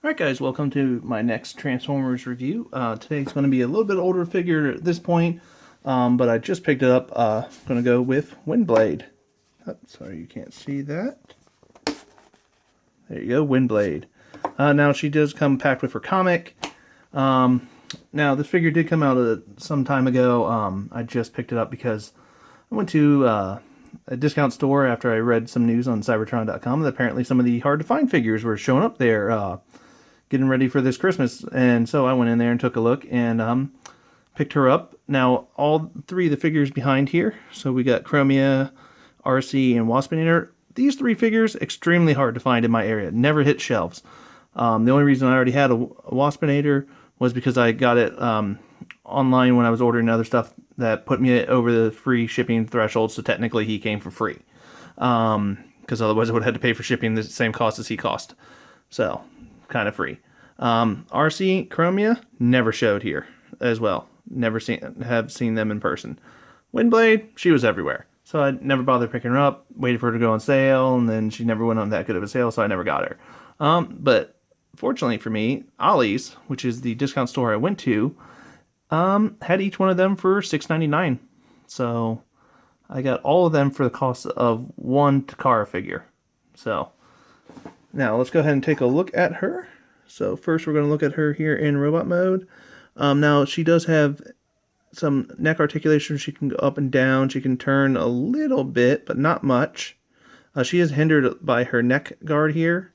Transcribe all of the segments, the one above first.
Alright guys, welcome to my next Transformers review. Today's going to be a little bit older figure at this point, but I just picked it up. I'm going to go with Windblade. Oh, sorry you can't see that. There you go, Windblade. Now she does come packed with her comic. Now this figure did come out some time ago. I just picked it up because I went to a discount store after I read some news on Cybertron.com that apparently some of the hard to find figures were showing up there. Getting ready for this Christmas, and so I went in there and took a look and picked her up. Now all three of the figures behind here, so we got Chromia, RC, and Waspinator. These three figures extremely hard to find in my area. Never hit shelves. The only reason I already had a Waspinator was because I got it online when I was ordering other stuff that put me over the free shipping threshold. So technically he came for free, because otherwise I would have had to pay for shipping the same cost as he cost. So kind of free. RC Chromia never showed here as well. Never seen them in person. Windblade, she was everywhere. So I never bothered picking her up, waited for her to go on sale, and then she never went on that good of a sale, so I never got her. But fortunately for me, Ollie's, which is the discount store I went to, had each one of them for $6.99. So I got all of them for the cost of one Takara figure. So now let's go ahead and take a look at her. So first we're going to look at her here in robot mode. Now she does have some neck articulation. She can go up and down. She can turn a little bit, but not much. She is hindered by her neck guard here.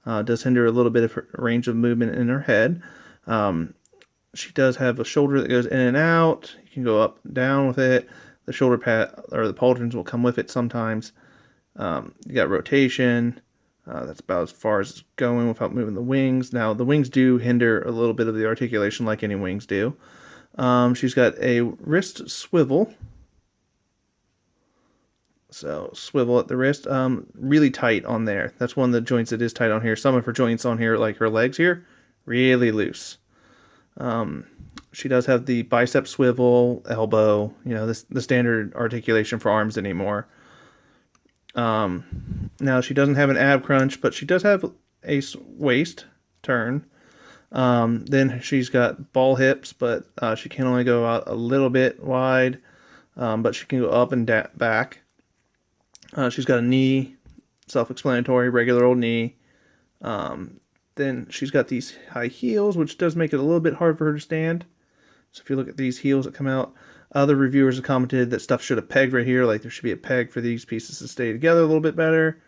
Does hinder a little bit of her range of movement in her head. She does have a shoulder that goes in and out. You can go up and down with it. The shoulder pad or the pauldrons will come with it sometimes. You got rotation. That's about as far as it's going without moving the wings. Now, the wings do hinder a little bit of the articulation like any wings do. She's got a wrist swivel. So, swivel at the wrist. Really tight on there. That's one of the joints that is tight on here. Some of her joints on here, like her legs here, really loose. She does have the bicep swivel, elbow, the standard articulation for arms anymore. Now she doesn't have an ab crunch, but she does have a waist turn. Then she's got ball hips, but she can only go out a little bit wide, but she can go up and back. She's got a knee, self-explanatory, regular old knee. Then she's got these high heels, which does make it a little bit hard for her to stand. So if you look at these heels that come out, other reviewers have commented that stuff should have pegged right here, like there should be a peg for these pieces to stay together a little bit better.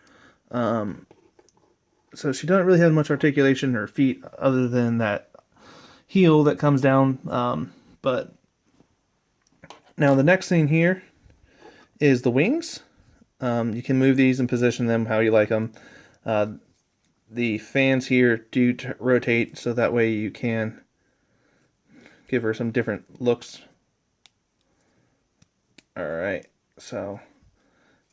So she doesn't really have much articulation in her feet other than that heel that comes down. But now the next thing here is the wings. You can move these and position them how you like them. The fans here do rotate, so that way you can give her some different looks. Alright, so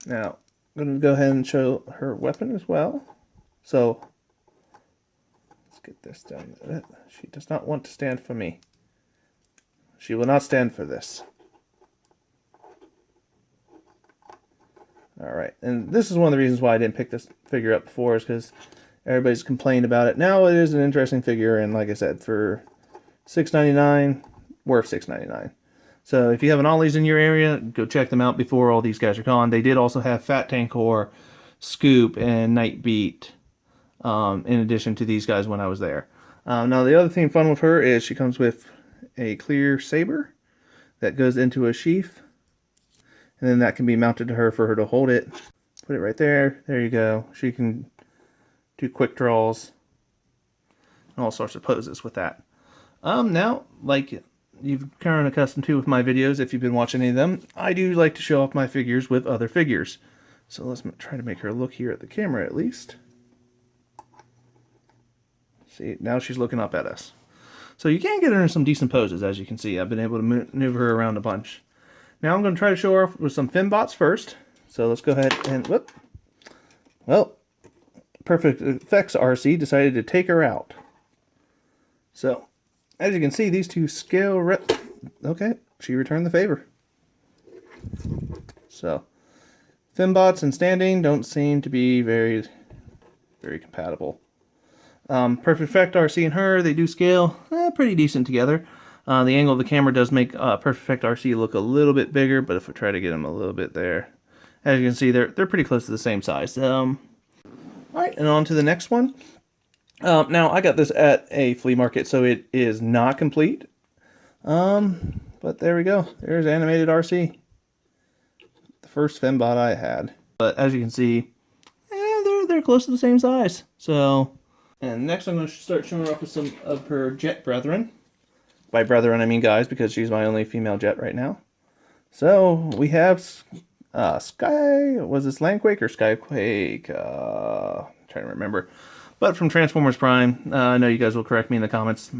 now I'm going to go ahead and show her weapon as well. So let's get this done. She does not want to stand for me. She will not stand for this. Alright, and this is one of the reasons why I didn't pick this figure up before, is because everybody's complained about it. Now it is an interesting figure, and like I said, for $6.99, worth $6.99. So if you have an Ollie's in your area, go check them out before all these guys are gone. They did also have Fat Tankor, Scoop, and Nightbeat, in addition to these guys when I was there. Now the other thing fun with her is she comes with a clear saber that goes into a sheath, and then that can be mounted to her for her to hold it. Put it right there. There you go. She can do quick draws and all sorts of poses with that. Now, like you've kind of accustomed to with my videos, if you've been watching any of them, I do like to show off my figures with other figures. So let's try to make her look here at the camera at least. See, now she's looking up at us. So you can get her in some decent poses, as you can see. I've been able to maneuver her around a bunch. Now I'm going to try to show her off with some Fembots first. So let's go ahead and, whoop. Well, Perfect Effects RC decided to take her out. So, as you can see, these two scale okay, she returned the favor. So, Fembots and standing don't seem to be very compatible. Perfect Effect RC and her, they do scale pretty decent together. The angle of the camera does make Perfect Effect RC look a little bit bigger, but if we try to get them a little bit there, as you can see, they're pretty close to the same size. Alright, and on to the next one. Now, I got this at a flea market, so it is not complete. But there we go. There's Animated RC. The first Fembot I had. But as you can see, they're close to the same size. So, and next I'm going to start showing her off with some of her jet brethren. By brethren, I mean guys, because she's my only female jet right now. So, we have was this Landquake or Skyquake? I'm trying to remember. But from Transformers Prime, I know you guys will correct me in the comments.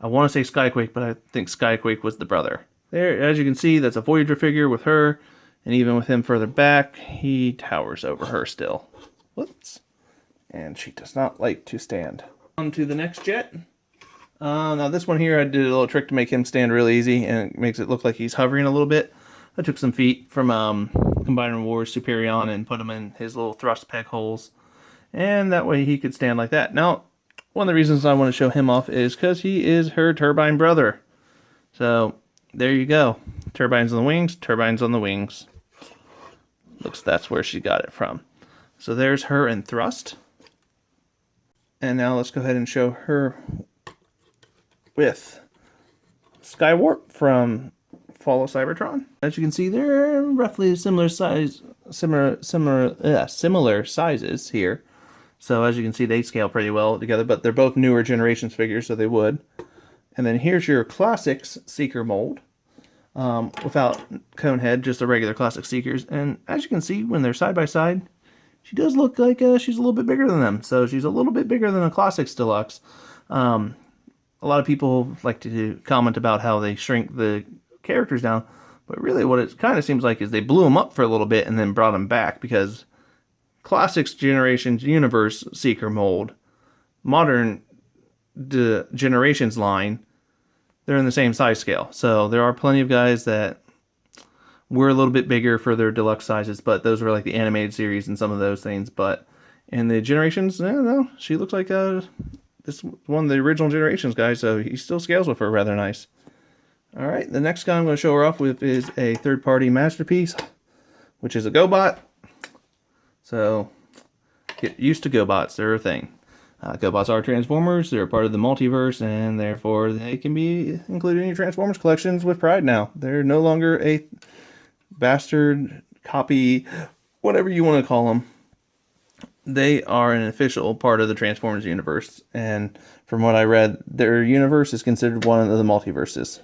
I want to say Skyquake, but I think Skyquake was the brother. There, as you can see, that's a Voyager figure with her, and even with him further back, he towers over her still. Whoops. And she does not like to stand. On to the next jet. Now this one here, I did a little trick to make him stand really easy, and it makes it look like he's hovering a little bit. I took some feet from Combiner Wars Superion and put them in his little thrust peg holes, and that way he could stand like that. Now, one of the reasons I want to show him off is because he is her turbine brother. So, there you go. Turbines on the wings, turbines on the wings. Looks that's where she got it from. So there's her in thrust. And now let's go ahead and show her with Skywarp from Fall of Cybertron. As you can see, they're roughly similar size, similar sizes here. So as you can see, they scale pretty well together, but they're both newer generations figures, so they would. And then here's your Classics Seeker mold. Without Conehead, just the regular Classic Seekers. And as you can see, when they're side by side, she does look like she's a little bit bigger than them. So she's a little bit bigger than a Classics Deluxe. A lot of people like to comment about how they shrink the characters down, but really what it kind of seems like is they blew them up for a little bit and then brought them back, because Classics Generations Universe Seeker mold, modern Generations line, they're in the same size scale. So there are plenty of guys that were a little bit bigger for their deluxe sizes, but those were like the animated series and some of those things. But in the Generations, I don't know, she looks like this one of the original Generations guys, so he still scales with her rather nice. Alright, the next guy I'm going to show her off with is a third-party masterpiece, which is a GoBot. So, get used to GoBots, they're a thing. GoBots are Transformers, they're a part of the multiverse, and therefore they can be included in your Transformers collections with pride now. They're no longer a bastard copy, whatever you want to call them. They are an official part of the Transformers universe, and from what I read, their universe is considered one of the multiverses.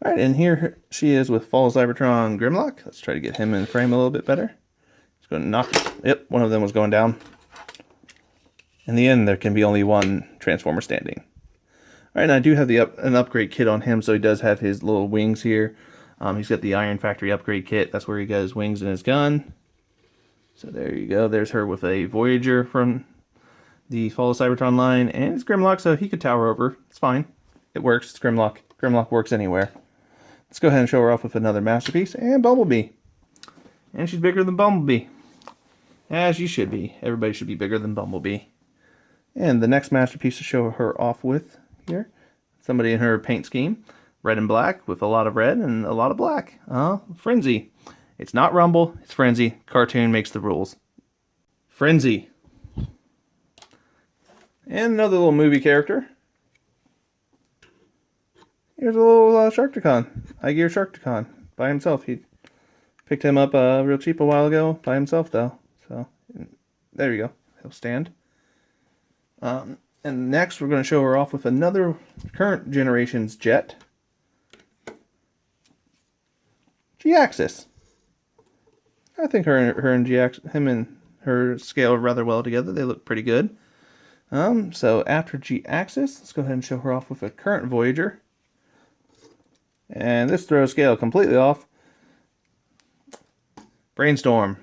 Alright, and here she is with Fall of Cybertron Grimlock. Let's try to get him in frame a little bit better. He's going to knock... Yep, one of them was going down. In the end, there can be only one Transformer standing. Alright, and I do have an upgrade kit on him, so he does have his little wings here. He's got the Iron Factory upgrade kit. That's where he got his wings and his gun. So there you go. There's her with a Voyager from the Fall of Cybertron line. And it's Grimlock, so he could tower over. It's fine. It works. It's Grimlock. Grimlock works anywhere. Let's go ahead and show her off with another masterpiece. And Bumblebee. And she's bigger than Bumblebee. As you should be. Everybody should be bigger than Bumblebee. And the next masterpiece to show her off with here. Somebody in her paint scheme. Red and black with a lot of red and a lot of black. Frenzy. It's not Rumble, it's Frenzy. Cartoon makes the rules. Frenzy. And another little movie character. Here's a little Sharkticon. iGear Sharkticon by himself. He picked him up real cheap a while ago by himself though. So there you go. He'll stand. And next we're going to show her off with another current generation's jet. G-Axis. I think him and her scale rather well together. They look pretty good. So after G-Axis, let's go ahead and show her off with a current Voyager. And this throws scale completely off. Brainstorm.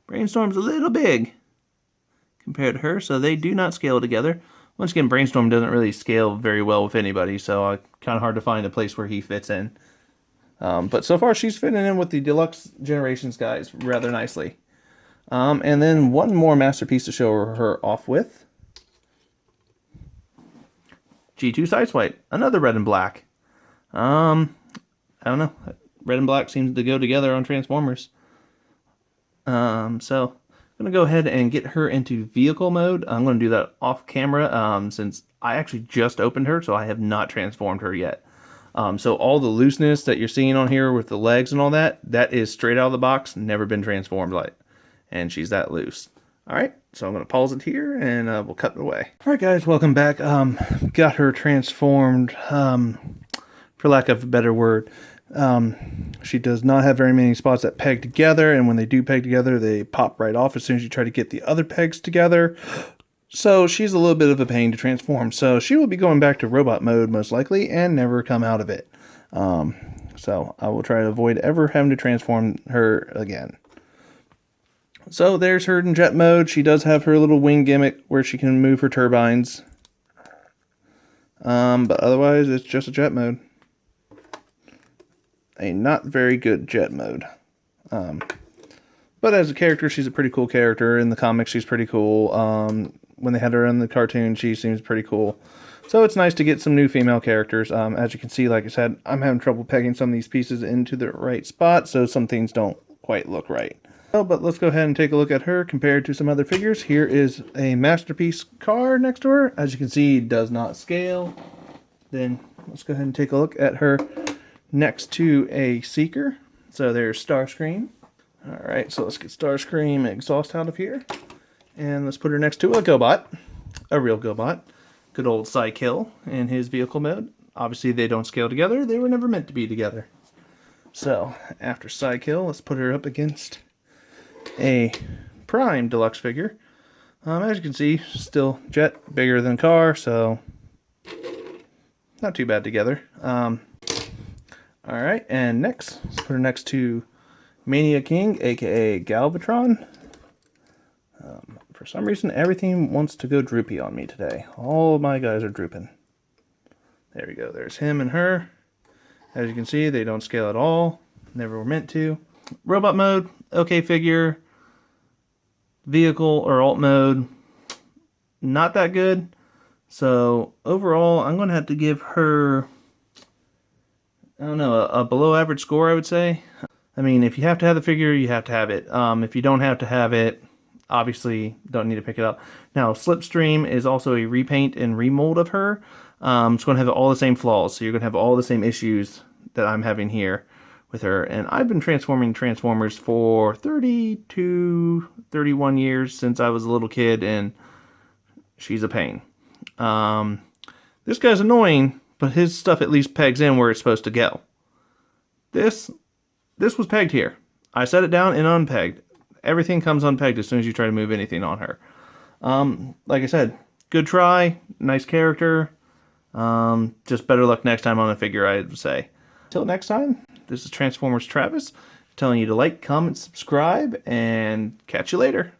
Brainstorm's a little big compared to her, so they do not scale together. Once again, Brainstorm doesn't really scale very well with anybody, so kind of hard to find a place where he fits in. But so far, she's fitting in with the Deluxe Generations guys rather nicely. And then one more masterpiece to show her off with. G2 Sideswipe, another red and black. I don't know. Red and black seems to go together on Transformers. So I'm going to go ahead and get her into vehicle mode. I'm going to do that off camera since I actually just opened her, so I have not transformed her yet. So all the looseness that you're seeing on here with the legs and all that, that is straight out of the box, never been transformed like. And she's that loose. Alright, so I'm going to pause it here and we'll cut it away. Alright guys, welcome back. Got her transformed, for lack of a better word. She does not have very many spots that peg together, and when they do peg together, they pop right off as soon as you try to get the other pegs together. So she's a little bit of a pain to transform. So she will be going back to robot mode most likely and never come out of it. So I will try to avoid ever having to transform her again. So there's her in jet mode. She does have her little wing gimmick where she can move her turbines. But otherwise it's just a jet mode. A not very good jet mode. But as a character, she's a pretty cool character. In the comics, she's pretty cool. When they had her in the cartoon, she seems pretty cool. So it's nice to get some new female characters. As you can see, like I said, I'm having trouble pegging some of these pieces into the right spot, so some things don't quite look right. But let's go ahead and take a look at her compared to some other figures. Here is a masterpiece car next to her. As you can see, it does not scale. Then let's go ahead and take a look at her next to a Seeker. So there's Starscream. Alright, so let's get Starscream exhaust out of here. And let's put her next to a GoBot. A real GoBot. Good old Psykill in his vehicle mode. Obviously they don't scale together. They were never meant to be together. So after Psykill, let's put her up against a Prime deluxe figure. As you can see, still jet, bigger than car, so not too bad together. Alright, and next, let's put her next to Mania King, aka Galvatron. For some reason, everything wants to go droopy on me today. All my guys are drooping. There we go, there's him and her. As you can see, they don't scale at all. Never were meant to. Robot mode, okay figure. Vehicle or alt mode, not that good. So overall, I'm going to have to give her, I don't know, a below average score, I would say. I mean, if you have to have the figure, you have to have it. If you don't have to have it, obviously don't need to pick it up. Now, Slipstream is also a repaint and remold of her. It's going to have all the same flaws, so you're going to have all the same issues that I'm having here with her. And I've been transforming Transformers for 32, 31 years since I was a little kid, and she's a pain. This guy's annoying, but his stuff at least pegs in where it's supposed to go. This was pegged here. I set it down and unpegged. Everything comes unpegged as soon as you try to move anything on her. Like I said, good try, nice character. Just better luck next time on a figure, I would say. Till next time, this is Transformers Travis telling you to like, comment, subscribe, and catch you later.